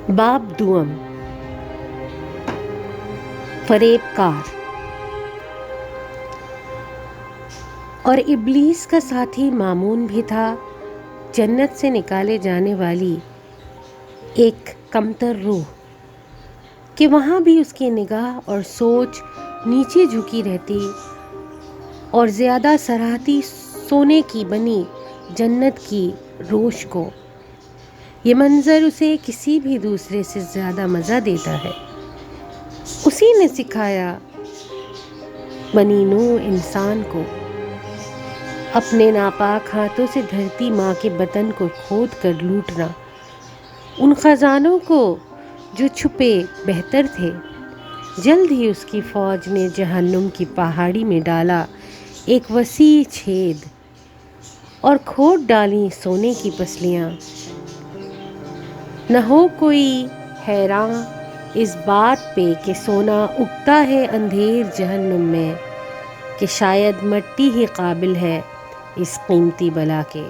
باب دوم، فریب کار اور ابلیس کا ساتھی مامون بھی تھا، جنت سے نکالے جانے والی ایک کمتر روح، کہ وہاں بھی اس کی نگاہ اور سوچ نیچے جھکی رہتی اور زیادہ سراہتی سونے کی بنی جنت کی روش کو۔ یہ منظر اسے کسی بھی دوسرے سے زیادہ مزہ دیتا ہے۔ اسی نے سکھایا بنی نوع انسان کو اپنے ناپاک ہاتھوں سے دھرتی ماں کے بطن کو کھود کر لوٹنا، ان خزانوں کو جو چھپے بہتر تھے۔ جلد ہی اس کی فوج نے جہنم کی پہاڑی میں ڈالا ایک وسیع چھید اور کھود ڈالیں سونے کی پسلیاں۔ نہ ہو کوئی حیراں اس بات پہ کہ سونا اگتا ہے اندھیر جہنم میں، کہ شاید مٹی ہی قابل ہے اس قیمتی بلا کے۔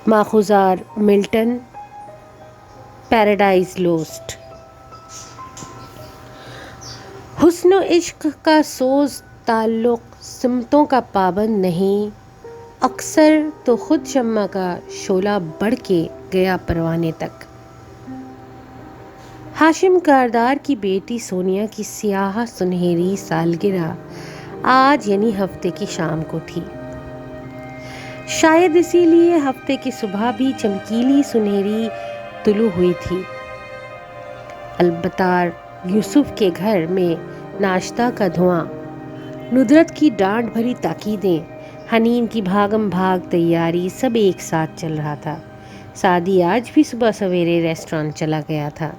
ماخوذار ملٹن، پیراڈائز لوسٹ۔ حسن و عشق کا سوز تعلق سمتوں کا پابند نہیں، اکثر تو خود شمع کا شعلہ بڑھ کے گیا پروانے تک۔ ہاشم کاردار کی بیٹی سونیا کی سیاہ سنہری سالگرہ آج یعنی ہفتے کی شام کو تھی۔ شاید اسی لیے ہفتے کی صبح بھی چمکیلی سنہری طلوع ہوئی تھی۔ البتہ یوسف کے گھر میں ناشتہ کا دھواں، ندرت کی ڈانٹ بھری تاکیدیں، حنین کی بھاگم بھاگ تیاری سب ایک ساتھ چل رہا تھا۔ سعدی آج بھی صبح سویرے ریسٹورانٹ چلا گیا تھا۔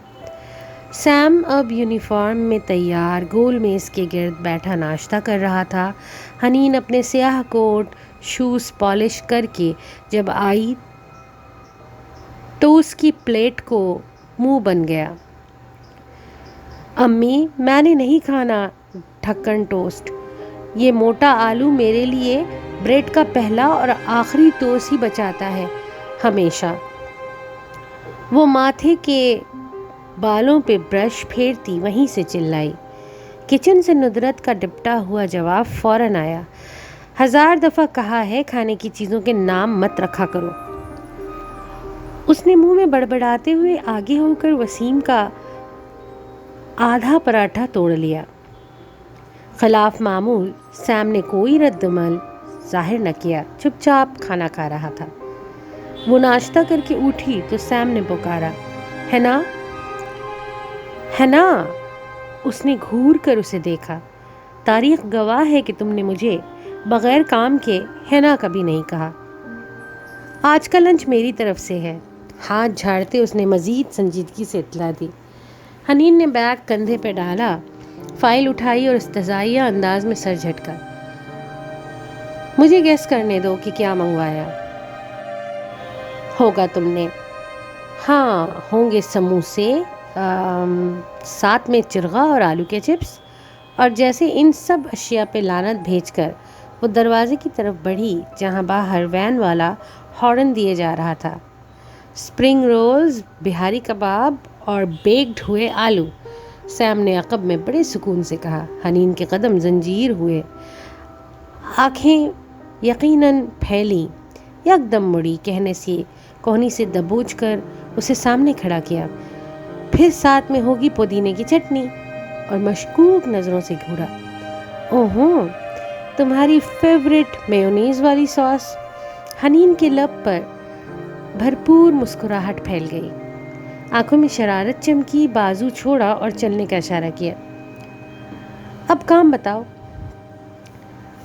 سیم اب یونیفارم میں تیار گول میز کے گرد بیٹھا ناشتہ کر رہا تھا۔ حنین اپنے سیاہ کوٹ شوز پالش کر کے جب آئی تو اس کی پلیٹ کو منہ بن گیا۔ امی، میں نے نہیں کھانا ڈھکن ٹوسٹ، یہ موٹا آلو میرے لیے بریڈ کا پہلا اور آخری ٹوسٹ ہی بچاتا ہے ہمیشہ۔ وہ ماتھے کے بالوں پہ برش پھیرتی وہیں سے چلائی۔ کچن سے ندرت کا ڈپٹا ہوا جواب فوراً آیا۔ 1000 دفعہ کہا ہے کھانے کی چیزوں کے نام مت رکھا کرو۔ اس نے منہ میں بڑبڑاتے ہوئے آگے ہو کر وسیم کا آدھا پراٹھا توڑ لیا۔ خلاف معمول سیم نے کوئی رد عمل ظاہر نہ کیا، چپ چاپ کھانا کھا رہا تھا۔ وہ ناشتہ کر کے اٹھی تو سیم نے پکارا، ہینا، ہینا۔ اس نے گھور کر اسے دیکھا۔ تاریخ گواہ ہے کہ تم نے مجھے بغیر کام کے ہینا کبھی نہیں کہا۔ آج کا لنچ میری طرف سے ہے۔ ہاتھ جھاڑتے اس نے مزید سنجیدگی سے اطلاع دی۔ حنین نے بیگ کندھے پہ ڈالا، فائل اٹھائی اور استضائیہ انداز میں سر جھٹکا۔ مجھے گیس کرنے دو کہ کیا منگوایا ہوگا تم نے۔ ہاں، ہوں گے سموسے، ساتھ میں چرغا اور آلو کے چپس۔ اور جیسے ان سب اشیاء پہ لعنت بھیج کر وہ دروازے کی طرف بڑھی جہاں باہر وین والا ہارن دیے جا رہا تھا۔ سپرنگ رولز، بہاری کباب اور بیکڈ ہوئے آلو، سیم نے عقب میں بڑے سکون سے کہا۔ حنین کے قدم زنجیر ہوئے، آنکھیں یقیناً پھیلی، یکدم مڑی، کوہنی سے دبوچ کر اسے سامنے کھڑا کیا۔ پھر ساتھ میں ہوگی پودینے کی چٹنی، اور مشکوک نظروں سے گھورا۔ اوہو، تمہاری فیورٹ میونیز والی ساس۔ حنین کے لب پر بھرپور مسکراہٹ پھیل گئی، آنکھوں میں شرارت چمکی، بازو چھوڑا اور چلنے کا اشارہ کیا۔ اب کام بتاؤ۔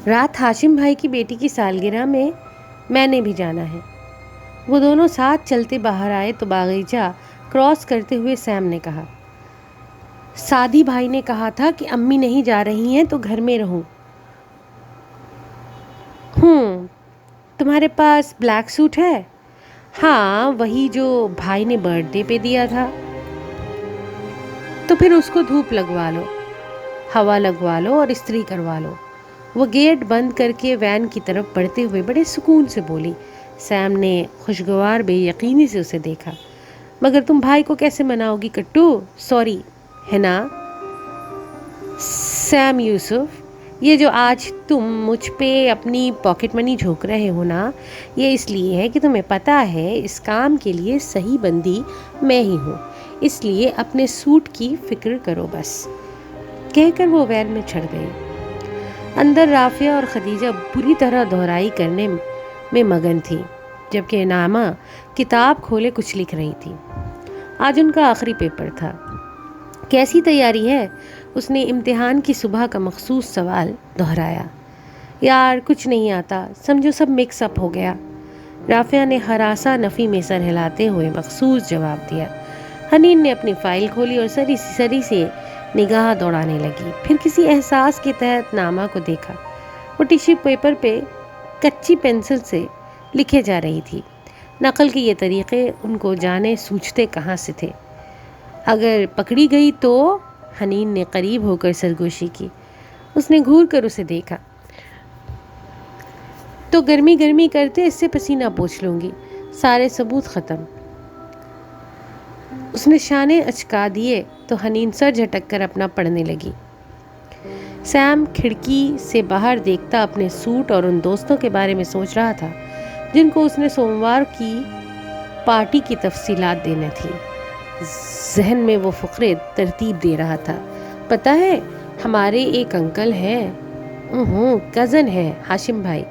رات ہاشم بھائی کی بیٹی کی سالگرہ میں نے بھی جانا ہے۔ وہ دونوں ساتھ چلتے باہر آئے تو باغیچہ کراس کرتے ہوئے سیم نے کہا، سعدی بھائی نے کہا تھا کہ امی نہیں جا رہی ہیں تو گھر میں رہوں۔ تمہارے پاس بلیک سوٹ ہے؟ ہاں، وہی جو بھائی نے برتھ ڈے پہ دیا تھا۔ تو پھر اس کو دھوپ لگوا لو، ہوا لگوا لو اور استری کروا لو۔ وہ گیٹ بند کر کے وین کی طرف بڑھتے ہوئے بڑے سکون سے بولی، سیم نے خوشگوار بے یقینی سے اسے دیکھا۔ مگر تم بھائی کو کیسے مناؤ گی کٹو؟ سوری ہے نا سیم یوسف، یہ جو آج تم مجھ پہ اپنی پاکٹ منی جھونک رہے ہو نا، یہ اس لیے ہے کہ تمہیں پتہ ہے اس کام کے لیے صحیح بندی میں ہی ہوں، اس لیے اپنے سوٹ کی فکر کرو بس، کہہ کر وہ وین میں چڑھ گئی۔ اندر رافعہ اور خدیجہ بری طرح دہرائی کرنے میں مگن تھی، جبکہ نعمہ کتاب کھولے کچھ لکھ رہی تھی۔ آج ان کا آخری پیپر تھا۔ کیسی تیاری ہے؟ اس نے امتحان کی صبح کا مخصوص سوال دہرایا۔ یار کچھ نہیں آتا، سمجھو سب مکس اپ ہو گیا، رافعہ نے ہراساں نفی میں سر ہلاتے ہوئے مخصوص جواب دیا۔ حنین نے اپنی فائل کھولی اور سری سے نگاہ دوڑانے لگی، پھر کسی احساس کے تحت نامہ کو دیکھا۔ وہ ٹیشو پیپر پہ کچی پینسل سے لکھے جا رہی تھی۔ نقل کے یہ طریقے ان کو جانے سوچتے کہاں سے تھے۔ اگر پکڑی گئی تو؟ حنین نے قریب ہو کر سرگوشی کی۔ اس نے گھور کر اسے دیکھا۔ تو گرمی گرمی کرتے اس سے پسینہ پوچھ لوں گی، سارے ثبوت ختم۔ اس نے شانے اچکا دیے تو حنین سر جھٹک کر اپنا پڑھنے لگی۔ سیم کھڑکی سے باہر دیکھتا اپنے سوٹ اور ان دوستوں کے بارے میں سوچ رہا تھا جن کو اس نے سوموار کی پارٹی کی تفصیلات دینا تھی۔ ذہن میں وہ فقرے ترتیب دے رہا تھا۔ پتہ ہے ہمارے ایک انکل ہیں، کزن ہے ہاشم بھائی،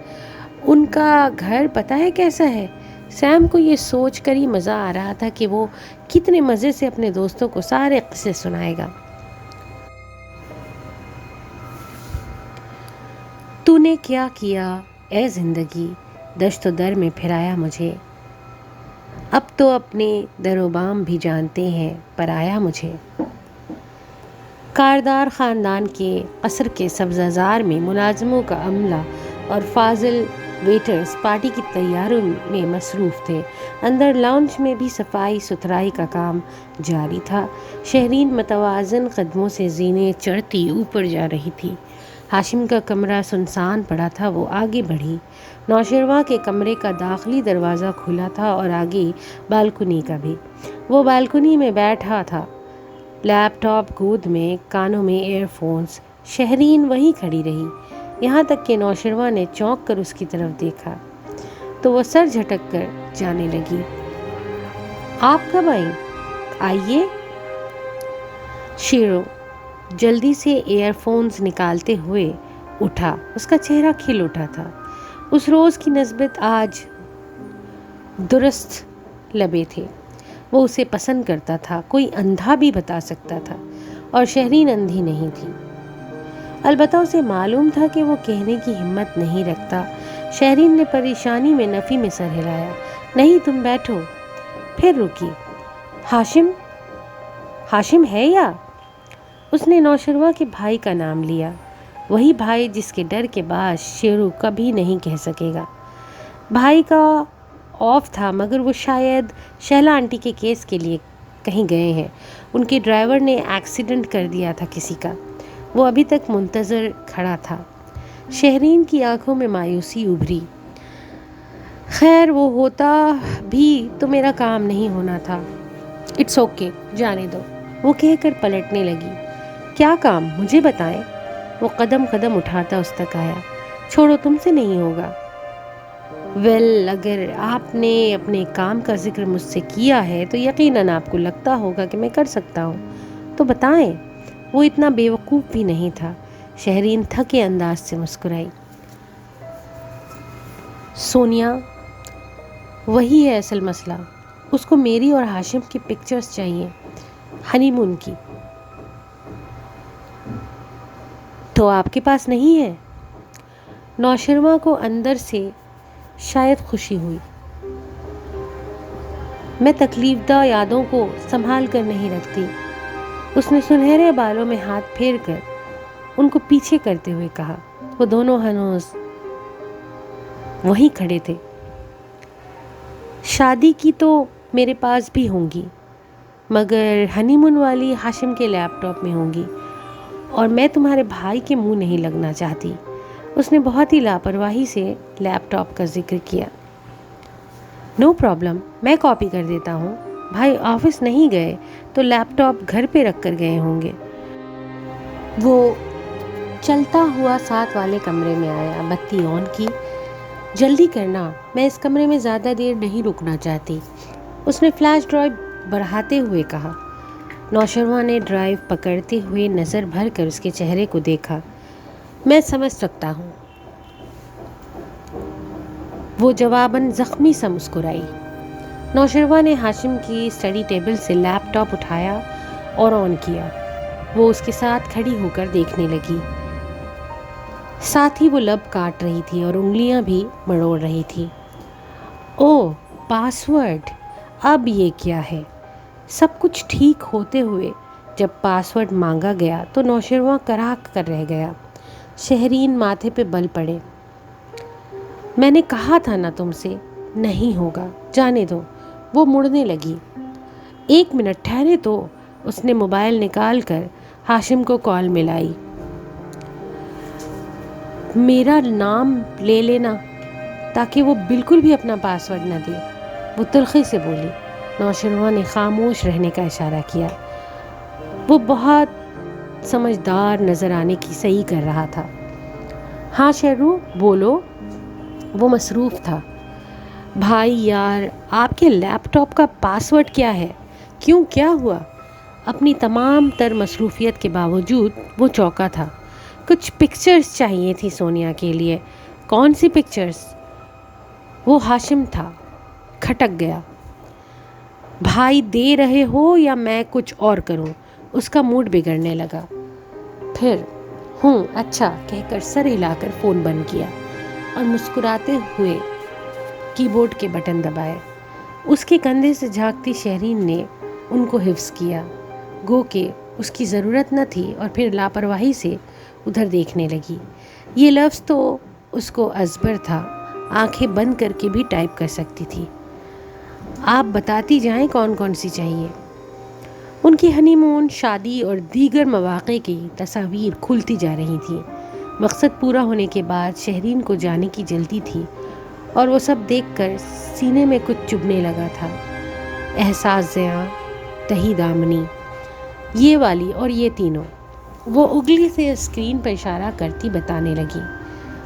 ان کا گھر پتہ ہے کیسا ہے؟ سیم کو یہ سوچ کر ہی مزہ آ رہا تھا کہ وہ کتنے مزے سے اپنے دوستوں کو سارے قصے سنائے گا۔ تو نے کیا کیا اے زندگی، دشت و در میں پھرایا مجھے، اب تو اپنے در و بام بھی جانتے ہیں پرایا مجھے۔ کاردار خاندان کے قصر کے سبزہ زار میں ملازموں کا عملہ اور فاضل ویٹرز پارٹی کی تیاریوں میں مصروف تھے۔ اندر لاؤنج میں بھی صفائی ستھرائی کا کام جاری تھا۔ شہرین متوازن قدموں سے زینے چڑھتی اوپر جا رہی تھی۔ ہاشم کا کمرہ سنسان پڑا تھا۔ وہ آگے بڑھی۔ نوشرواں کے کمرے کا داخلی دروازہ کھلا تھا اور آگے بالکنی کا بھی۔ وہ بالکنی میں بیٹھا تھا، لیپ ٹاپ گود میں، کانوں میں ایئر فونز۔ شہرین وہیں کھڑی رہی، یہاں تک کہ نوشرواں نے چونک کر اس کی طرف دیکھا تو وہ سر جھٹک کر جانے لگی۔ آپ کب آئیں؟ آئیے۔ شیرو جلدی سے ایئر فونز نکالتے ہوئے اٹھا۔ اس کا چہرہ کھل اٹھا تھا۔ اس روز کی نسبت آج درست لبے تھے۔ وہ اسے پسند کرتا تھا، کوئی اندھا بھی بتا سکتا تھا، اور شہرین اندھی نہیں تھی۔ البتہ اسے معلوم تھا کہ وہ کہنے کی ہمت نہیں رکھتا۔ شہرین نے پریشانی میں نفی میں سر ہلایا۔ نہیں تم بیٹھو۔ پھر رکی۔ ہاشم ہے یا؟ اس نے نوشروا کے بھائی کا نام لیا، وہی بھائی جس کے ڈر کے باعث شیرو کبھی نہیں کہہ سکے گا۔ بھائی کا آف تھا، مگر وہ شاید شہلا آنٹی کے کیس کے لیے کہیں گئے ہیں۔ ان کے ڈرائیور نے ایکسیڈنٹ کر دیا تھا کسی کا۔ وہ ابھی تک منتظر کھڑا تھا۔ شہرین کی آنکھوں میں مایوسی ابھری۔ خیر وہ ہوتا بھی تو میرا کام نہیں ہونا تھا۔ اٹس اوکے، جانے دو، وہ کہہ کر پلٹنے لگی۔ کیا کام؟ مجھے بتائیں۔ وہ قدم قدم اٹھاتا اس تک آیا۔ چھوڑو، تم سے نہیں ہوگا۔ ویل، اگر آپ نے اپنے کام کا ذکر مجھ سے کیا ہے تو یقیناً آپ کو لگتا ہوگا کہ میں کر سکتا ہوں، تو بتائیں۔ وہ اتنا بے وقوف بھی نہیں تھا۔ شہرین تھکے انداز سے مسکرائی۔ سونیا، وہی ہے اصل مسئلہ، اس کو میری اور ہاشم کی پکچرز چاہیے، ہنی مون کی۔ تو آپ کے پاس نہیں ہے؟ نوشرواں کو اندر سے شاید خوشی ہوئی۔ میں تکلیف دہ یادوں کو سنبھال کر نہیں رکھتی۔ اس نے سنہرے بالوں میں ہاتھ پھیر کر ان کو پیچھے کرتے ہوئے کہا۔ وہ دونوں ہنوز وہیں کھڑے تھے۔ شادی کی تو میرے پاس بھی ہوں گی، مگر ہنی مون والی ہاشم کے لیپ ٹاپ میں ہوں گی، اور میں تمہارے بھائی کے منہ نہیں لگنا چاہتی۔ اس نے بہت ہی لاپرواہی سے لیپ ٹاپ کا ذکر کیا۔ نو پرابلم، میں کاپی کر دیتا ہوں. بھائی آفس نہیں گئے تو لیپ ٹاپ گھر پہ رکھ کر گئے ہوں گے. وہ چلتا ہوا ساتھ والے کمرے میں آیا، بتی آن کی. جلدی کرنا، میں اس کمرے میں زیادہ دیر نہیں رکنا چاہتی، اس نے فلیش ڈرائیو بڑھاتے ہوئے کہا. نوشروان نے ڈرائیو پکڑتے ہوئے نظر بھر کر اس کے چہرے کو دیکھا. میں سمجھ سکتا ہوں، وہ جواباً زخمی سا مسکرائی. نوشروان نے ہاشم کی اسٹڈی ٹیبل سے لیپ ٹاپ اٹھایا اور آن کیا. وہ اس کے ساتھ کھڑی ہو کر دیکھنے لگی، ساتھ ہی وہ لب کاٹ رہی تھی اور انگلیاں بھی مڑوڑ رہی تھی. او پاسورڈ، اب یہ کیا ہے؟ سب کچھ ٹھیک ہوتے ہوئے جب پاسورڈ مانگا گیا تو نوشروان کراہ کر رہ گیا. شہرین ماتھے پہ بل پڑے. میں نے کہا تھا نا تم سے. نہیں ہوگا، جانے دو. وہ مڑنے لگی. 1 منٹ ٹھہرے تو. اس نے موبائل نکال کر ہاشم کو کال ملائی. میرا نام لے لینا تاکہ وہ بالکل بھی اپنا پاسورڈ نہ دے، وہ تلخی سے بولی. نوشروان نے خاموش رہنے کا اشارہ کیا. وہ بہت سمجھدار نظر آنے کی صحیح کر رہا تھا. ہاں شہرو بولو. وہ مصروف تھا. بھائی یار، آپ کے لیپ ٹاپ کا پاسورڈ کیا ہے؟ کیوں، کیا ہوا؟ اپنی تمام تر مصروفیت کے باوجود وہ چونکا تھا. کچھ پکچرز چاہیے تھی سونیا کے لیے. کون سی پکچرز؟ وہ ہاشم تھا، کھٹک گیا. بھائی دے رہے ہو یا میں کچھ اور کروں؟ اس کا موڈ بگڑنے لگا. پھر اچھا کہہ کر سر ہلا کر فون بند کیا اور مسکراتے ہوئے کی بورڈ کے بٹن دبائے. اس کے کندھے سے جھانکتی شہرین نے ان کو حفظ کیا، گو کہ اس کی ضرورت نہ تھی، اور پھر لاپرواہی سے ادھر دیکھنے لگی. یہ لفظ تو اس کو ازبر تھا، آنکھیں بند کر کے بھی ٹائپ کر سکتی تھی. آپ بتاتی جائیں کون کون سی چاہیے. ان کی ہنی مون، شادی اور دیگر مواقع کی تصاویر کھلتی جا رہی تھیں. مقصد پورا ہونے کے بعد شہرین کو جانے کی جلدی تھی اور وہ سب دیکھ کر سینے میں کچھ چبھنے لگا تھا. احساس زیاں، تہی دامنی، یہ والی اور یہ تینوں. وہ اگلی سے اسکرین پر اشارہ کرتی بتانے لگی.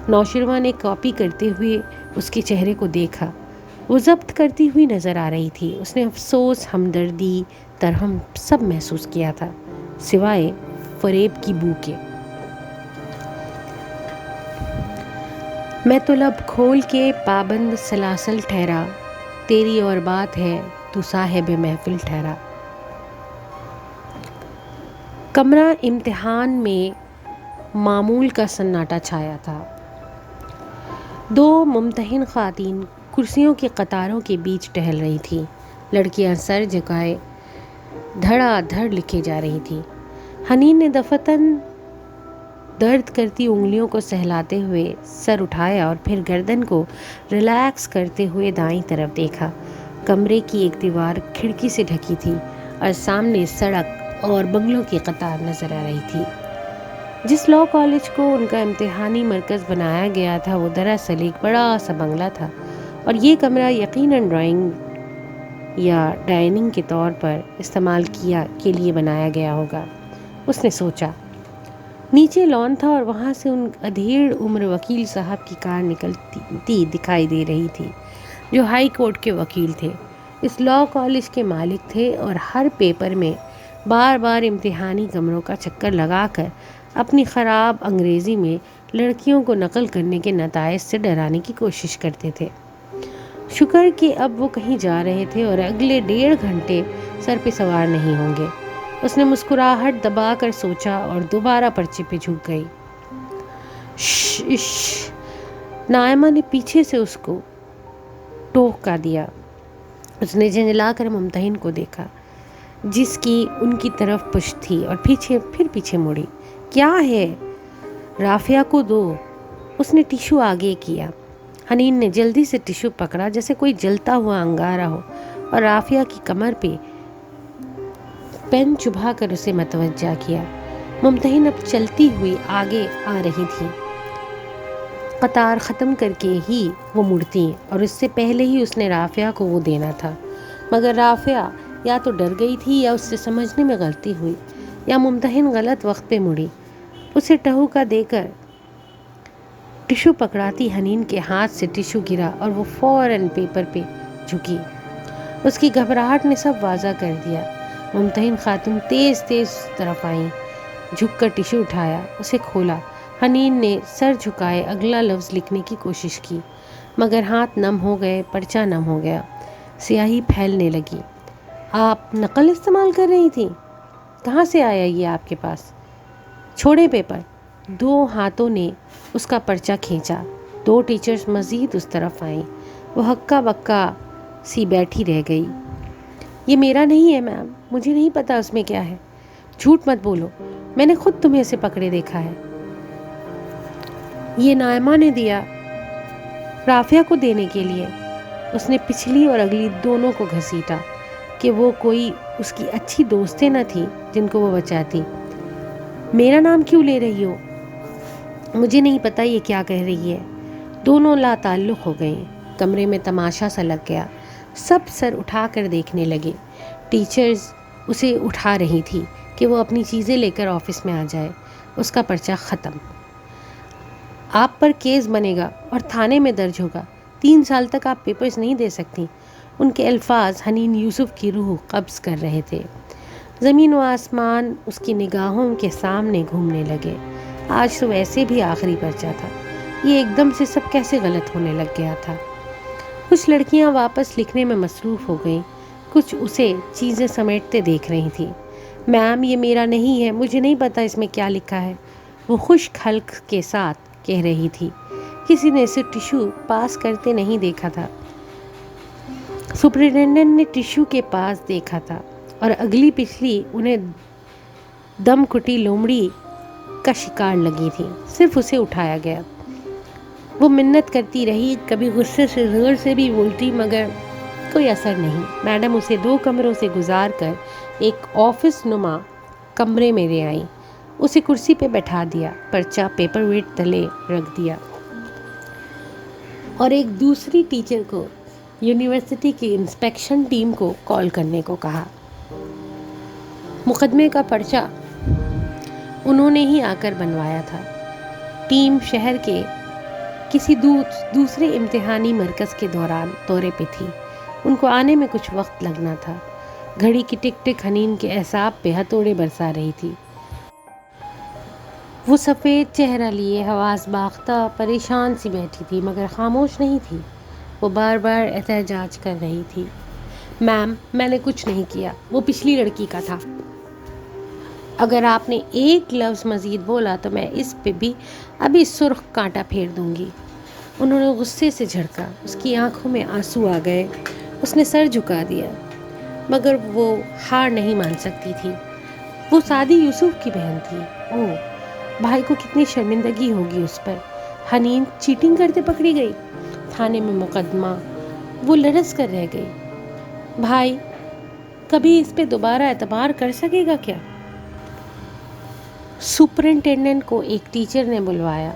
نوشروان نے کاپی کرتے ہوئے اس کے چہرے کو دیکھا. وہ ضبط کرتی ہوئی نظر آ رہی تھی. اس نے افسوس، ہمدردی، ترحم سب محسوس کیا تھا، سوائے فریب کی بو کے. میں تو لب کھول کے پابند سلاسل ٹھہرا، تیری اور بات ہے تو صاحب محفل ٹھہرا. کمرہ امتحان میں معمول کا سناٹا چھایا تھا. 2 ممتحن خواتین کرسیوں کی قطاروں کے بیچ ٹہل رہی تھیں. لڑکیاں سر جھکائے دھڑا دھڑ لکھے جا رہی تھیں. حنین نے دفتن درد کرتی انگلیوں کو سہلاتے ہوئے سر اٹھایا اور پھر گردن کو ریلیکس کرتے ہوئے دائیں طرف دیکھا. کمرے کی ایک دیوار کھڑکی سے ڈھکی تھی اور سامنے سڑک اور بنگلوں کی قطار نظر آ رہی تھی. جس لاء کالج کو ان کا امتحانی مرکز بنایا گیا تھا وہ دراصل ایک بڑا سا بنگلہ تھا، اور یہ کمرہ یقیناً ڈرائنگ یا ڈائننگ کے طور پر استعمال کے لیے بنایا گیا ہوگا. اس نے سوچا. نیچے لان تھا اور وہاں سے ان ادھیڑ عمر وکیل صاحب کی کار نکلتی دکھائی دے رہی تھی، جو ہائی کورٹ کے وکیل تھے، اس لاء کالج کے مالک تھے، اور ہر پیپر میں بار بار امتحانی کمروں کا چکر لگا کر اپنی خراب انگریزی میں لڑکیوں کو نقل کرنے کے نتائج سے ڈرانے کی کوشش کرتے تھے. شکر کہ اب وہ کہیں جا رہے تھے اور اگلے 1.5 گھنٹے سر پہ سوار نہیں ہوں گے. اس نے مسکراہٹ دبا کر سوچا اور دوبارہ پرچے پہ جھک گئی. نائمہ نے پیچھے سے اس کو ٹوکا دیا. اس نے جھنجلا کر ممتحن کو دیکھا جس کی ان کی طرف پشت تھی اور پھر پیچھے مڑی. کیا ہے؟ رافیہ کو دو. اس نے ٹیشو آگے کیا. حنین نے جلدی سے ٹیشو پکڑا جیسے کوئی جلتا ہوا انگارہ ہو اور رافیہ کی کمر پہ پین چبھا کر اسے متوجہ کیا. ممتحن اب چلتی ہوئی آگے آ رہی تھی. قطار ختم کر کے ہی وہ مڑتی اور اس سے پہلے ہی اس نے رافعہ کو وہ دینا تھا، مگر رافعہ یا تو ڈر گئی تھی یا اس سے سمجھنے میں غلطی ہوئی یا ممتحن غلط وقت پہ مڑی۔ اسے ٹہوکا دے کر ٹشو پکڑاتی حنین کے ہاتھ سے ٹشو گرا اور وہ فوراً پیپر پہ جھکی۔ اس کی گھبراہٹ نے سب واضح کر دیا۔ ممتحن خاتون تیز تیز طرف آئیں، جھک کر ٹشو اٹھایا، اسے کھولا۔ حنین نے سر جھکائے اگلا لفظ لکھنے کی کوشش کی، مگر ہاتھ نم ہو گئے، پرچہ نم ہو گیا، سیاہی پھیلنے لگی۔ آپ نقل استعمال کر رہی تھیں؟ کہاں سے آیا یہ آپ کے پاس؟ چھوڑیں پیپر۔ دو ہاتھوں نے اس کا پرچہ کھینچا۔ دو ٹیچرز مزید اس طرف آئیں۔ وہ ہکا بکا سی بیٹھی رہ گئی۔ یہ میرا نہیں ہے میم، مجھے نہیں پتا اس میں کیا ہے۔ جھوٹ مت بولو، میں نے خود تمہیں اسے پکڑے دیکھا ہے۔ یہ نائمہ نے دیا رافعہ کو دینے کے لیے۔ اس نے پچھلی اور اگلی دونوں کو گھسیٹا کہ وہ کوئی اس کی اچھی دوستیں نہ تھی جن کو وہ بچاتی۔ میرا نام کیوں لے رہی ہو؟ مجھے نہیں پتا یہ کیا کہہ رہی ہے۔ دونوں لا تعلق ہو گئیں۔ کمرے میں تماشا سا لگ گیا۔ سب سر اٹھا کر دیکھنے لگے۔ ٹیچرز اسے اٹھا رہی تھی کہ وہ اپنی چیزیں لے کر آفس میں آ جائے۔ اس کا پرچہ ختم۔ آپ پر کیس بنے گا اور تھانے میں درج ہوگا۔ 3 سال تک آپ پیپرز نہیں دے سکتی۔ ان کے الفاظ حنین یوسف کی روح قبض کر رہے تھے۔ زمین و آسمان اس کی نگاہوں کے سامنے گھومنے لگے۔ آج تو ویسے بھی آخری پرچہ تھا، یہ ایک دم سے سب کیسے غلط ہونے لگ گیا تھا۔ کچھ لڑکیاں واپس لکھنے میں مصروف ہو گئیں، کچھ اسے چیزیں سمیٹتے دیکھ رہی تھیں۔ میم یہ میرا نہیں ہے، مجھے نہیں پتا اس میں کیا لکھا ہے، وہ خشک حلق کے ساتھ کہہ رہی تھی۔ کسی نے اسے ٹشو پاس کرتے نہیں دیکھا تھا۔ سپرنٹینڈنٹ نے ٹشو کے پاس دیکھا تھا اور اگلی پچھلی انہیں دم کٹی لومڑی کا شکار لگی تھی۔ صرف اسے اٹھایا گیا۔ وہ منت کرتی رہی، کبھی غصے سے زور سے بھی بولتی، مگر کوئی اثر نہیں۔ میڈم اسے 2 کمروں سے گزار کر ایک آفس نما کمرے میں لے آئیں۔ اسے کرسی پہ بیٹھا دیا، پرچہ پیپر ویٹ تلے رکھ دیا اور ایک دوسری ٹیچر کو یونیورسٹی کی انسپیکشن ٹیم کو کال کرنے کو کہا۔ مقدمے کا پرچہ انہوں نے ہی آ کر بنوایا تھا۔ ٹیم شہر کے کسی دوسرے امتحانی مرکز کے دورے پہ تھی۔ ان کو آنے میں کچھ وقت لگنا تھا۔ گھڑی کی ٹک ٹک حنین کے اعصاب پہ ہتھوڑے برسا رہی تھی۔ وہ سفید چہرہ لیے حواس باختہ پریشان سی بیٹھی تھی، مگر خاموش نہیں تھی۔ وہ بار بار احتجاج کر رہی تھی۔ میم میں نے کچھ نہیں کیا، وہ پچھلی لڑکی کا تھا۔ اگر آپ نے ایک لفظ مزید بولا تو میں اس پہ بھی ابھی سرخ کانٹا پھیر دوں گی۔ انہوں نے غصے سے جھڑکا۔ اس کی آنکھوں میں آنسو آ گئے۔ اس نے سر جھکا دیا، مگر وہ ہار نہیں مان سکتی تھی۔ وہ سعدی یوسف کی بہن تھی۔ اوہ، بھائی کو کتنی شرمندگی ہوگی اس پر۔ حنین چیٹنگ کرتے پکڑی گئی، تھانے میں مقدمہ۔ وہ لرز کر رہ گئی۔ بھائی کبھی اس پہ دوبارہ اعتبار کر سکے گا کیا؟ سپرنٹینڈنٹ کو ایک ٹیچر نے بلوایا۔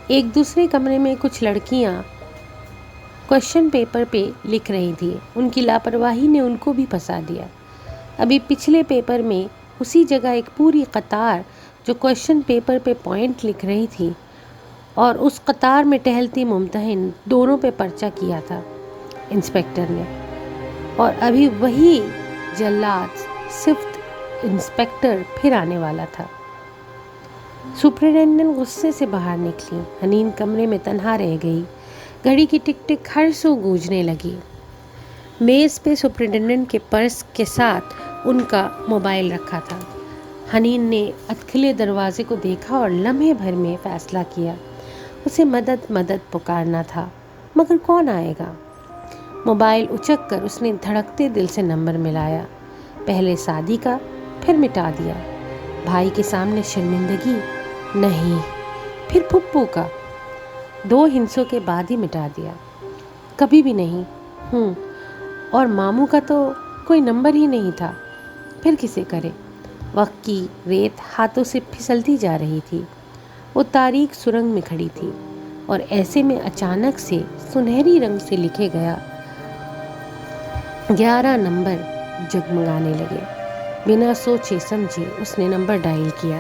ایک دوسرے کمرے میں کچھ لڑکیاں کوشچن پیپر پہ لکھ رہی تھیں۔ ان کی لاپرواہی نے ان کو بھی پھنسا دیا۔ ابھی پچھلے پیپر میں اسی جگہ ایک پوری قطار جو کوشچن پیپر پہ پوائنٹ لکھ رہی تھی اور اس قطار میں ٹہلتی ممتحن دونوں پہ پرچہ کیا تھا انسپکٹر نے، اور ابھی وہی جلاد صفت انسپکٹر پھر آنے والا تھا۔ سپرنٹینڈنٹ غصے سے باہر نکلی۔ حنین کمرے میں تنہا رہ گئی۔ گھڑی کی ٹک ٹک ہر سو گونجنے لگی۔ میز پہ سپرنٹینڈنٹ کے پرس کے ساتھ ان کا موبائل رکھا تھا۔ حنین نے ادکھلے دروازے کو دیکھا اور لمحے بھر میں فیصلہ کیا۔ اسے مدد مدد پکارنا تھا، مگر کون آئے گا؟ موبائل اچک کر اس نے دھڑکتے دل سے نمبر ملایا، پہلے سعدی کا، پھر مٹا دیا۔ بھائی کے سامنے شرمندگی نہیں، پھر پھپھو کا، 2 ہندسوں کے بعد ہی مٹا دیا۔ کبھی بھی نہیں۔ اور ماموں کا تو کوئی نمبر ہی نہیں تھا، پھر کسے کرے؟ وقت کی ریت ہاتھوں سے پھسلتی جا رہی تھی۔ وہ تاریک سرنگ میں کھڑی تھی۔ اور ایسے میں اچانک سے سنہری رنگ سے لکھے گیا 11 نمبر جگمگانے لگے۔ بنا سوچے سمجھے اس نے نمبر ڈائل کیا۔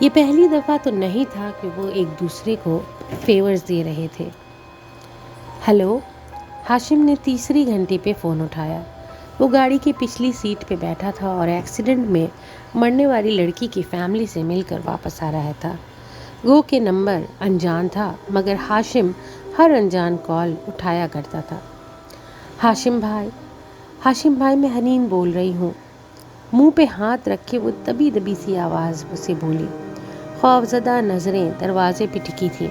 یہ پہلی دفعہ تو نہیں تھا کہ وہ ایک دوسرے کو فیورز دے رہے تھے۔ ہیلو، ہاشم نے تیسری گھنٹی پہ فون اٹھایا۔ وہ گاڑی کی پچھلی سیٹ پہ بیٹھا تھا اور ایکسیڈنٹ میں مرنے والی لڑکی کی فیملی سے مل کر واپس آ رہا تھا۔ گو کہ نمبر انجان تھا، مگر ہاشم ہر انجان کال اٹھایا کرتا تھا۔ ہاشم بھائی میں حنین بول رہی ہوں۔ منہ پہ ہاتھ رکھ کے وہ دبی دبی سی آواز سے بولی۔ خوفزدہ نظریں دروازے پہ ٹکی تھیں۔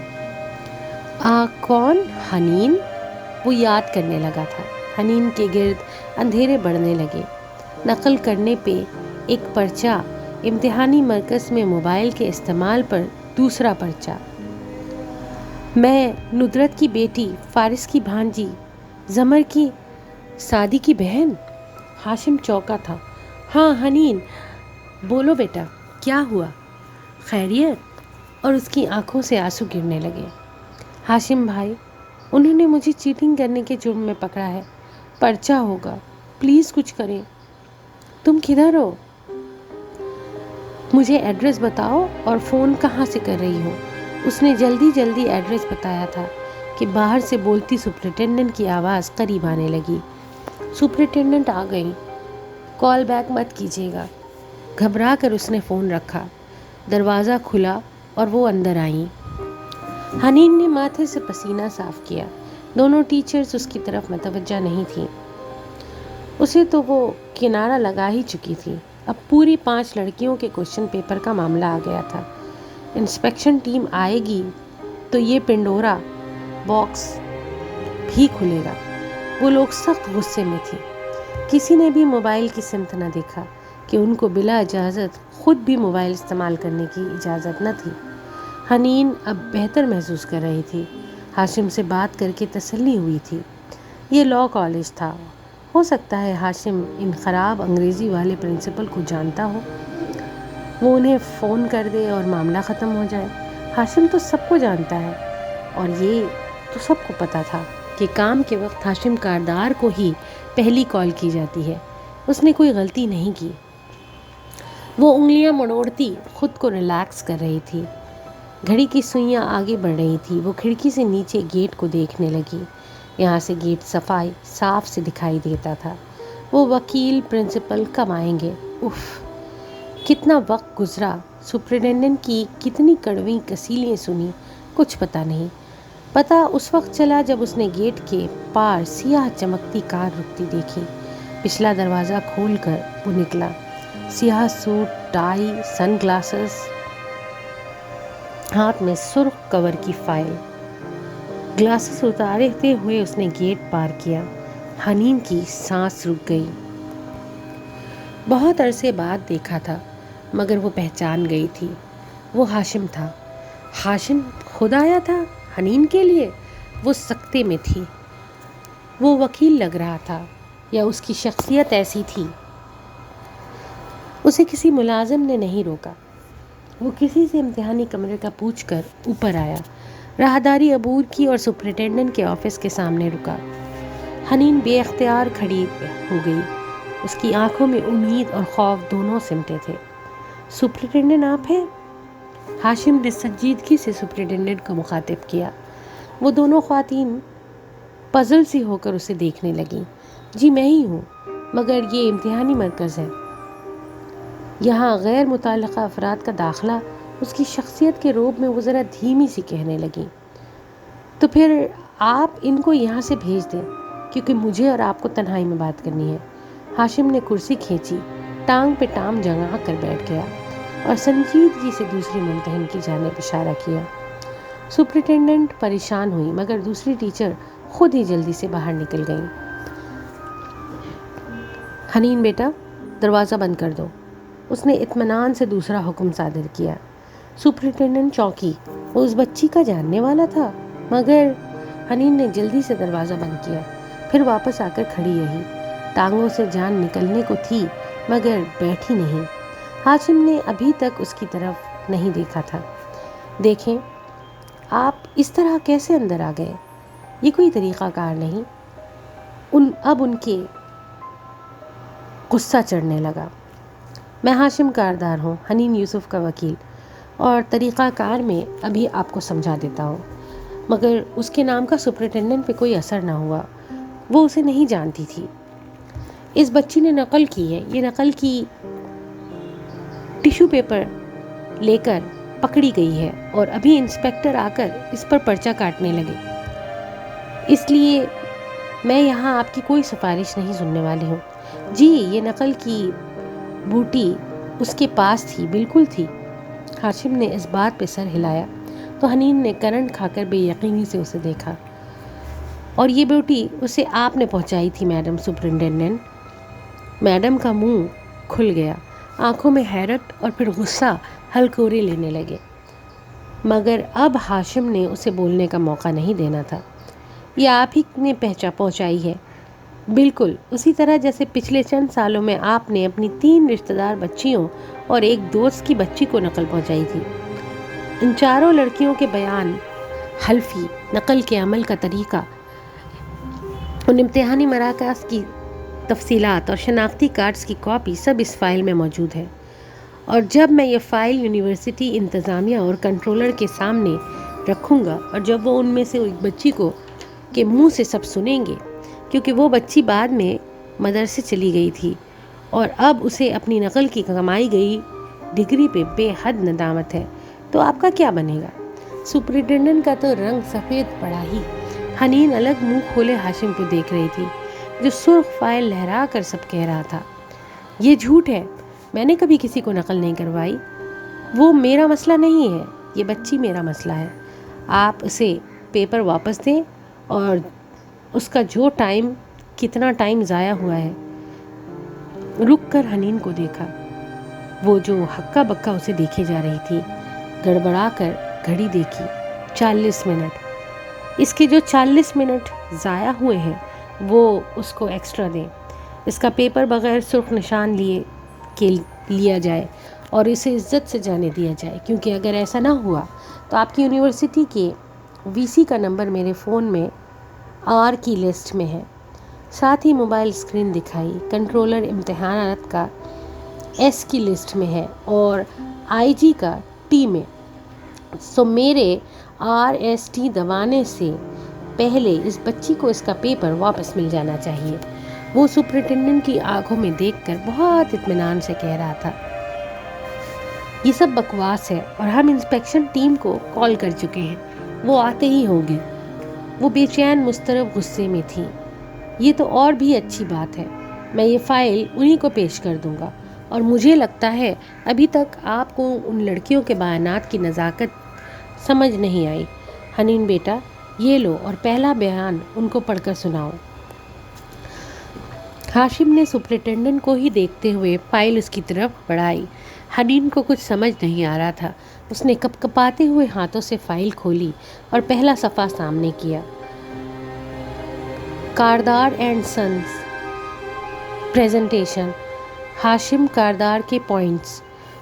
کون؟ حنین؟ وہ یاد کرنے لگا تھا۔ حنین کے گرد اندھیرے بڑھنے لگے۔ نقل کرنے پہ ایک پرچہ، امتحانی مرکز میں موبائل کے استعمال پر دوسرا پرچہ۔ میں ندرت کی بیٹی، فارس کی بھانجی، زمر کی سعدی کی بہن۔ ہاشم چونکا تھا۔ ہاں حنین، بولو بیٹا، کیا ہوا؟ خیریت؟ اور اس کی آنکھوں سے آنسو گرنے لگے۔ ہاشم بھائی، انہوں نے مجھے چیٹنگ کرنے کے جرم میں پکڑا ہے، پرچہ ہوگا، پلیز کچھ کریں۔ تم کدھر ہو؟ مجھے ایڈریس بتاؤ اور فون کہاں سے کر رہی ہو؟ اس نے جلدی ایڈریس بتایا تھا کہ باہر سے بولتی سپرنٹینڈنٹ کی آواز قریب آنے لگی۔ سپرنٹینڈنٹ آ گئی، کال بیک مت کیجیے گا۔ گھبرا کر اس نے فون رکھا۔ دروازہ کھلا اور وہ اندر آئیں۔ حنین نے ماتھے سے پسینہ صاف کیا۔ دونوں ٹیچرز اس کی طرف متوجہ نہیں تھیں۔ اسے تو وہ کنارہ لگا ہی چکی تھی۔ اب پوری 5 لڑکیوں کے کوشچن پیپر کا معاملہ آ گیا تھا۔ انسپیکشن ٹیم آئے گی تو یہ پنڈورا باکس بھی کھلے گا۔ وہ لوگ سخت غصے میں تھے۔ کسی نے بھی موبائل کی سمت نہ دیکھا کہ ان کو بلا اجازت خود بھی موبائل استعمال کرنے کی اجازت نہ تھی۔ حنین اب بہتر محسوس کر رہی تھی۔ ہاشم سے بات کر کے تسلی ہوئی تھی۔ یہ لاء کالج تھا، ہو سکتا ہے ہاشم ان خراب انگریزی والے پرنسپل کو جانتا ہو، وہ انہیں فون کر دے اور معاملہ ختم ہو جائے۔ ہاشم تو سب کو جانتا ہے، اور یہ تو سب کو پتا تھا کہ کام کے وقت ہاشم کاردار کو ہی پہلی کال کی جاتی ہے۔ اس نے کوئی غلطی نہیں کی۔ وہ انگلیاں مڑوڑتی خود کو ریلیکس کر رہی تھی۔ گھڑی کی سوئیاں آگے بڑھ رہی تھی۔ وہ کھڑکی سے نیچے گیٹ کو دیکھنے لگی۔ یہاں سے گیٹ صاف سے دکھائی دیتا تھا۔ وہ وکیل پرنسپل کب آئیں گے؟ اف، کتنا وقت گزرا، سپرنٹینڈنٹ کی کتنی کڑوی کسیلیں سنی، کچھ پتہ نہیں۔ پتہ اس وقت چلا جب اس نے گیٹ کے پار سیاہ چمکتی کار رکتی دیکھی۔ پچھلا دروازہ کھول کر وہ نکلا۔ سیاہ سوٹ، ٹائی، سن گلاسز، ہاتھ میں سرخ کور کی فائل۔ گلاسز اتارتے ہوئے اس نے گیٹ پار کیا۔ حنین کی سانس رک گئی۔ بہت عرصے بعد دیکھا تھا، مگر وہ پہچان گئی تھی۔ وہ ہاشم تھا۔ ہاشم خود آیا تھا حنین کے لیے؟ وہ سکتے میں تھی۔ وہ وکیل لگ رہا تھا یا اس کی شخصیت ایسی تھی؟ اسے کسی ملازم نے نہیں روکا۔ وہ کسی سے امتحانی کمرے کا پوچھ کر اوپر آیا، راہداری عبور کی اور سپرنٹینڈنٹ کے آفس کے سامنے رکا۔ حنین بے اختیار کھڑی ہو گئی۔ اس کی آنکھوں میں امید اور خوف دونوں سمٹے تھے۔ سپرنٹینڈنٹ آپ ہیں؟ ہاشم نے سنجیدگی سے سپرنٹینڈنٹ کو مخاطب کیا۔ وہ دونوں خواتین پزل سی ہو کر اسے دیکھنے لگیں۔ جی میں ہی ہوں، مگر یہ امتحانی مرکز ہے، یہاں غیر متعلقہ افراد کا داخلہ۔ اس کی شخصیت کے روب میں وہ ذرا دھیمی سی کہنے لگی۔ تو پھر آپ ان کو یہاں سے بھیج دیں، کیونکہ مجھے اور آپ کو تنہائی میں بات کرنی ہے۔ ہاشم نے کرسی کھینچی، ٹانگ پہ ٹانگ جگا کر بیٹھ گیا اور سنجیدگی سے دوسری ممتحن کی جانب اشارہ کیا۔ سپرنٹینڈنٹ پریشان ہوئی، مگر دوسری ٹیچر خود ہی جلدی سے باہر نکل گئیں۔ حنین بیٹا، دروازہ بند کر دو، اس نے اطمینان سے دوسرا حکم صادر کیا۔ سپرنٹینڈنٹ چونکی، وہ اس بچی کا جاننے والا تھا، مگر حنین نے جلدی سے دروازہ بند کیا، پھر واپس آ کر کھڑی رہی۔ ٹانگوں سے جان نکلنے کو تھی، مگر بیٹھی نہیں۔ ہاشم نے ابھی تک اس کی طرف نہیں دیکھا تھا۔ دیکھیں، آپ اس طرح کیسے اندر آ گئے؟ یہ کوئی طریقہ کار نہیں۔ اب ان کے غصہ چڑھنے لگا۔ میں ہاشم کاردار ہوں، حنین یوسف کا وکیل، اور طریقہ کار میں ابھی آپ کو سمجھا دیتا ہوں۔ مگر اس کے نام کا سپرنٹینڈنٹ پہ کوئی اثر نہ ہوا، وہ اسے نہیں جانتی تھی۔ اس بچی نے نقل کی ہے، یہ نقل کی ٹیشو پیپر لے کر پکڑی گئی ہے، اور ابھی انسپیکٹر آ کر اس پر پرچہ کاٹنے لگے۔ اس لیے میں یہاں آپ کی کوئی سفارش نہیں سننے والی ہوں۔ جی، یہ نقل کی بوٹی اس کے پاس تھی، بالکل تھی۔ ہاشم نے اس بات پہ سر ہلایا تو حنین نے کرنٹ کھا کر بے یقینی سے اسے دیکھا۔ اور یہ بوٹی اسے آپ نے پہنچائی تھی میڈم سپرنٹینڈنٹ؟ میڈم کا منہ کھل گیا، آنکھوں میں حیرت اور پھر غصہ ہلکورے لینے لگے۔ مگر اب ہاشم نے اسے بولنے کا موقع نہیں دینا تھا۔ یہ آپ ہی نے پہنچائی ہے، بالکل اسی طرح جیسے پچھلے چند سالوں میں آپ نے اپنی 3 رشتہ دار بچیوں اور ایک دوست کی بچی کو نقل پہنچائی تھی۔ ان چاروں لڑکیوں کے بیان، حلفی نقل کے عمل کا طریقہ، ان امتحانی مراکز کی تفصیلات اور شناختی کارڈز کی کاپی سب اس فائل میں موجود ہے۔ اور جب میں یہ فائل یونیورسٹی انتظامیہ اور کنٹرولر کے سامنے رکھوں گا، اور جب وہ ان میں سے ایک بچی کے منہ سے سب سنیں گے، کیونکہ وہ بچی بعد میں مدرسے چلی گئی تھی اور اب اسے اپنی نقل کی کمائی گئی ڈگری پہ بے حد ندامت ہے، تو آپ کا کیا بنے گا؟ سپرنٹینڈنٹ کا تو رنگ سفید پڑا ہی۔ حنین الگ منہ کھولے ہاشم کو دیکھ رہی تھی، جو سرخ فائل لہرا کر سب کہہ رہا تھا۔ یہ جھوٹ ہے، میں نے کبھی کسی کو نقل نہیں کروائی۔ وہ میرا مسئلہ نہیں ہے، یہ بچی میرا مسئلہ ہے۔ آپ اسے پیپر واپس دیں اور اس کا کتنا ٹائم ضائع ہوا ہے۔ رک کر حنین کو دیکھا، وہ جو ہکا بکا اسے دیکھے جا رہی تھی۔ گڑبڑا کر گھڑی دیکھی، 40 منٹ۔ اس کے جو 40 منٹ ضائع ہوئے ہیں وہ اس کو ایکسٹرا دیں۔ اس کا پیپر بغیر سرخ نشان لیا جائے اور اسے عزت سے جانے دیا جائے، کیونکہ اگر ایسا نہ ہوا تو آپ کی یونیورسٹی کے وی سی کا نمبر میرے فون میں آر کی لسٹ میں ہے۔ ساتھ ہی موبائل اسکرین دکھائی، کنٹرولر امتحانات کا ایس کی لسٹ میں ہے اور آئی جی کا ٹی میں۔ سو میرے آر ایس ٹی دبانے سے پہلے اس بچی کو اس کا پیپر واپس مل جانا چاہیے۔ وہ سپرنٹینڈنٹ کی آنکھوں میں دیکھ کر بہت اطمینان سے کہہ رہا تھا، یہ سب بکواس ہے اور ہم انسپیکشن ٹیم کو کال کر چکے ہیں، وہ آتے ہی ہوں گے۔ وہ بے چین مضطرب غصے میں تھی۔ یہ تو اور بھی اچھی بات ہے، میں یہ فائل انہی کو پیش کر دوں گا، اور مجھے لگتا ہے ابھی تک آپ کو ان لڑکیوں کے بیانات کی نزاکت سمجھ نہیں آئی۔ حنین بیٹا، یہ لو اور پہلا بیان ان کو پڑھ کر سناؤ۔ ہاشم نے سپرنٹینڈنٹ کو ہی دیکھتے ہوئے فائل اس کی طرف بڑھائی۔ حنین کو کچھ سمجھ نہیں آ رہا تھا۔ اس نے کپکپاتے ہوئے ہاتھوں سے فائل کھولی اور پہلا صفحہ سامنے کیا۔ Kardar and sons presentation. ہاشم کاردار کے پوائنٹس۔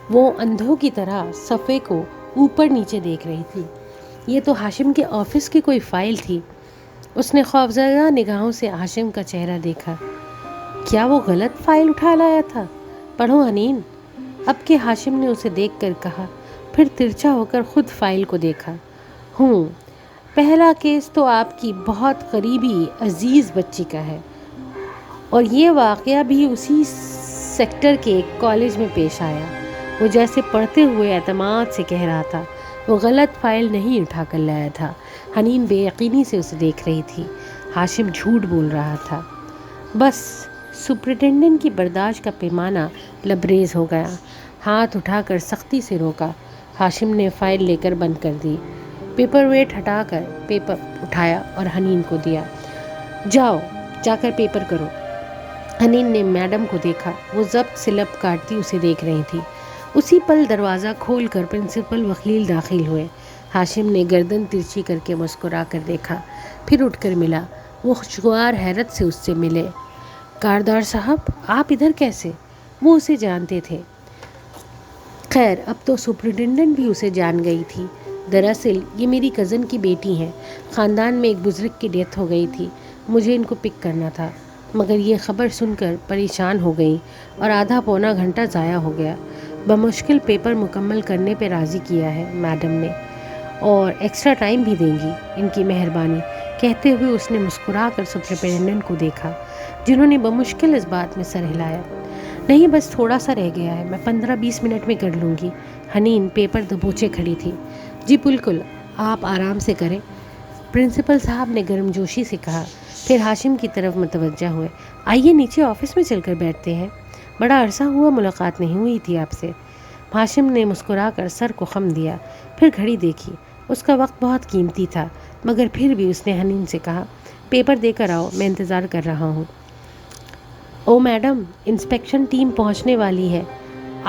وہ اندھوں کی طرح صفحے کو اوپر نیچے دیکھ رہی تھی۔ یہ تو ہاشم کے آفس کی کوئی فائل تھی۔ اس نے خوفزدہ نگاہوں سے ہاشم کا چہرہ دیکھا۔ کیا وہ غلط فائل اٹھا لایا تھا؟ پڑھو حنین، اب کہ ہاشم نے اسے دیکھ کر کہا، پھر ترچھا ہو کر خود فائل کو دیکھا۔ پہلا کیس تو آپ کی بہت قریبی عزیز بچی کا ہے، اور یہ واقعہ بھی اسی سیکٹر کے ایک کالج میں پیش آیا۔ وہ جیسے پڑھتے ہوئے اعتماد سے کہہ رہا تھا، وہ غلط فائل نہیں اٹھا کر لایا تھا۔ حنین بے یقینی سے اسے دیکھ رہی تھی۔ ہاشم جھوٹ بول رہا تھا۔ بس سپرنٹینڈنٹ کی برداشت کا پیمانہ لبریز ہو گیا۔ ہاتھ اٹھا کر سختی سے روکا۔ ہاشم نے فائل لے کر بند کر دی۔ پیپر ویٹ ہٹا کر پیپر اٹھایا اور حنین کو دیا۔ جاؤ، جا کر پیپر کرو۔ حنین نے میڈم کو دیکھا، وہ ضبط سے لب کاٹتی اسے دیکھ رہی تھی۔ اسی پل دروازہ کھول کر پرنسپل وکیل داخل ہوئے۔ ہاشم نے گردن ترچھی کر کے مسکرا کر دیکھا، پھر اٹھ کر ملا۔ وہ خوشگوار حیرت سے اس سے ملے۔ کاردار صاحب، آپ ادھر کیسے؟ وہ اسے جانتے تھے۔ خیر، اب تو سپرنٹینڈنٹ بھی اسے جان گئی تھی۔ دراصل یہ میری کزن کی بیٹی ہیں، خاندان میں ایک بزرگ کی ڈیتھ ہو گئی تھی، مجھے ان کو پک کرنا تھا، مگر یہ خبر سن کر پریشان ہو گئی اور آدھا پونا گھنٹہ ضائع ہو گیا۔ بمشکل پیپر مکمل کرنے پہ راضی کیا ہے میڈم نے، اور ایکسٹرا ٹائم بھی دیں گی، ان کی مہربانی۔ کہتے ہوئے اس نے مسکرا کر سپرنٹینڈنٹ کو دیکھا، جنہوں نے بمشکل اس بات میں سر ہلایا۔ نہیں، بس تھوڑا سا رہ گیا ہے، میں 15-20 منٹ میں کر لوں گی۔ حنین پیپر دبوچے کھڑی تھی۔ جی بالکل، آپ آرام سے کریں، پرنسپل صاحب نے گرم جوشی سے کہا، پھر ہاشم کی طرف متوجہ ہوئے۔ آئیے نیچے آفس میں چل کر بیٹھتے ہیں، بڑا عرصہ ہوا ملاقات نہیں ہوئی تھی آپ سے۔ ہاشم نے مسکرا کر سر کو خم دیا، پھر گھڑی دیکھی۔ اس کا وقت بہت قیمتی تھا، مگر پھر بھی اس نے حنین سے کہا، پیپر دے کر آؤ، میں انتظار کر رہا ہوں۔ او میڈم، انسپیکشن ٹیم پہنچنے والی ہے،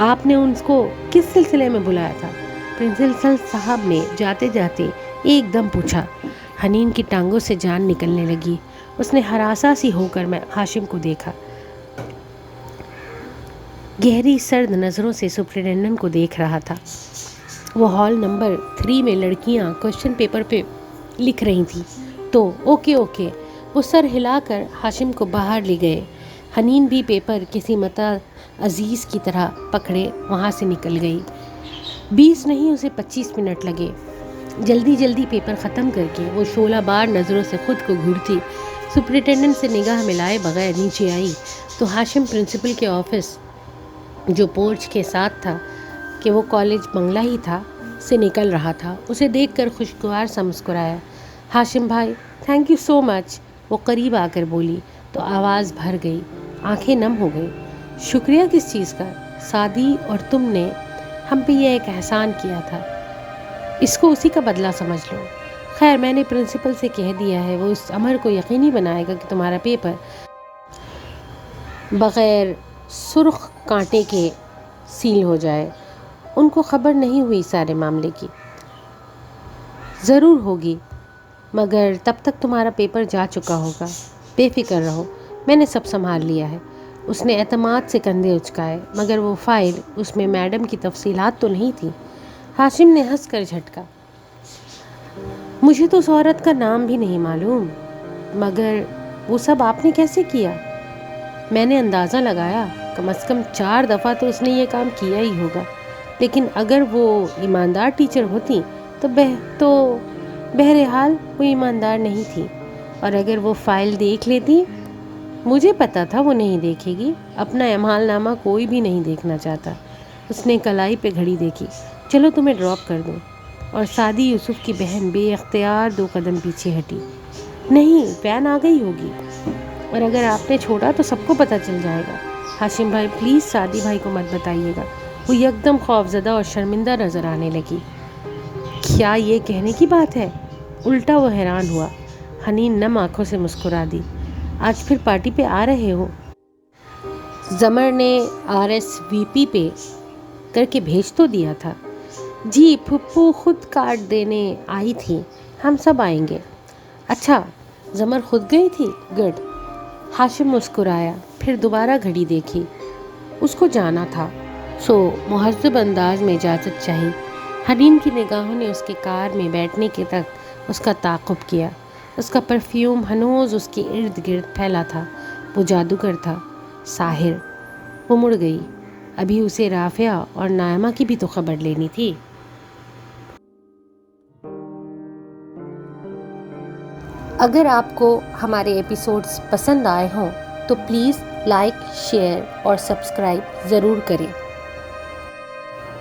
آپ نے ان کو کس سلسلے میں بلایا تھا؟ پرنسپل صاحب نے جاتے جاتے ایک دم پوچھا۔ حنین کی ٹانگوں سے جان نکلنے لگی۔ اس نے ہراساں سی ہو کر ہاشم کو دیکھا، گہری سرد نظروں سے سپرنٹینڈنٹ کو دیکھ رہا تھا۔ وہ ہال نمبر 3 میں لڑکیاں کوشچن پیپر پہ لکھ رہی تھیں، تو اوکے۔ وہ سر ہلا کر ہاشم کو باہر لے گئے۔ حنین بھی پیپر کسی متا عزیز کی طرح پکڑے وہاں سے نکل گئی۔ 20 نہیں، اسے 25 منٹ لگے۔ جلدی پیپر ختم کر کے وہ شعلہ بار نظروں سے خود کو گھورتی سپرنٹینڈنٹ سے نگاہ ملائے بغیر نیچے آئی تو ہاشم پرنسپل کے آفس، جو پورچ کے ساتھ تھا کہ وہ کالج بنگلہ ہی تھا، سے نکل رہا تھا۔ اسے دیکھ کر خوشگوار سا مسکرایا۔ ہاشم بھائی، تھینک یو سو مچ، وہ قریب آ کر بولی تو آواز بھر گئی، آنکھیں نم ہو گئی۔ شکریہ کس چیز کا؟ سعدی اور تم نے ہم پہ یہ ایک احسان کیا تھا، اس کو اسی کا بدلہ سمجھ لو۔ خیر، میں نے پرنسپل سے کہہ دیا ہے، وہ اس امر کو یقینی بنائے گا کہ تمہارا پیپر بغیر سرخ کانٹے کے سیل ہو جائے۔ ان کو خبر نہیں ہوئی سارے معاملے کی؟ ضرور ہوگی، مگر تب تک تمہارا پیپر جا چکا ہوگا، بے فکر رہو، میں نے سب سنبھال لیا ہے۔ اس نے اعتماد سے کندھے اچکائے، مگر وہ فائل، اس میں میڈم کی تفصیلات تو نہیں تھی۔ ہاشم نے ہنس کر جھٹکا، مجھے تو اس عورت کا نام بھی نہیں معلوم، مگر وہ سب آپ نے کیسے کیا؟ میں نے اندازہ لگایا، کم از کم 4 دفعہ تو اس نے یہ کام کیا ہی ہوگا، لیکن اگر وہ ایماندار ٹیچر ہوتی تو بہرحال وہ ایماندار نہیں تھی، اور اگر وہ فائل دیکھ لیتی، مجھے پتا تھا وہ نہیں دیکھے گی، اپنا اعمال نامہ کوئی بھی نہیں دیکھنا چاہتا۔ اس نے کلائی پہ گھڑی دیکھی، چلو تمہیں ڈراپ کر دوں، اور سعدی یوسف کی بہن بے اختیار 2 قدم پیچھے ہٹی۔ نہیں، وین آ گئی ہوگی، اور اگر آپ نے چھوڑا تو سب کو پتہ چل جائے گا۔ ہاشم بھائی پلیز سعدی بھائی کو مت بتائیے گا۔ وہ یکدم خوفزدہ اور شرمندہ نظر آنے لگی۔ کیا یہ کہنے کی بات ہے؟ الٹا وہ حیران ہوا۔ حنین نم آنکھوں سے مسکرا دی، آج پھر پارٹی پہ آ رہے ہو؟ زمر نے RSVP پہ کر کے بھیج تو دیا تھا۔ جی، پھپھو خود کارڈ دینے آئی تھی، ہم سب آئیں گے۔ اچھا، زمر خود گئی تھی؟ گڈ۔ ہاشم مسکرایا، پھر دوبارہ گھڑی دیکھی، اس کو جانا تھا، سو مہذب انداز میں اجازت چاہی۔ حنین کی نگاہوں نے اس کے کار میں بیٹھنے کے تک اس کا تعاقب کیا۔ اس کا پرفیوم ہنوز اس کے ارد گرد پھیلا تھا۔ وہ جادوگر تھا، ساحر۔ وہ مڑ گئی، ابھی اسے رافعہ اور نائمہ کی بھی تو خبر لینی تھی۔ اگر آپ کو ہمارے ایپیسوڈز پسند آئے ہوں تو پلیز لائک، شیئر اور سبسکرائب ضرور کریں۔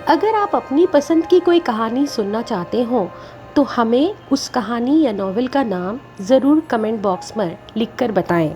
اگر آپ اپنی پسند کی کوئی کہانی سننا چاہتے ہوں تو ہمیں اس کہانی یا ناول کا نام ضرور کمنٹ باکس میں لکھ کر بتائیں۔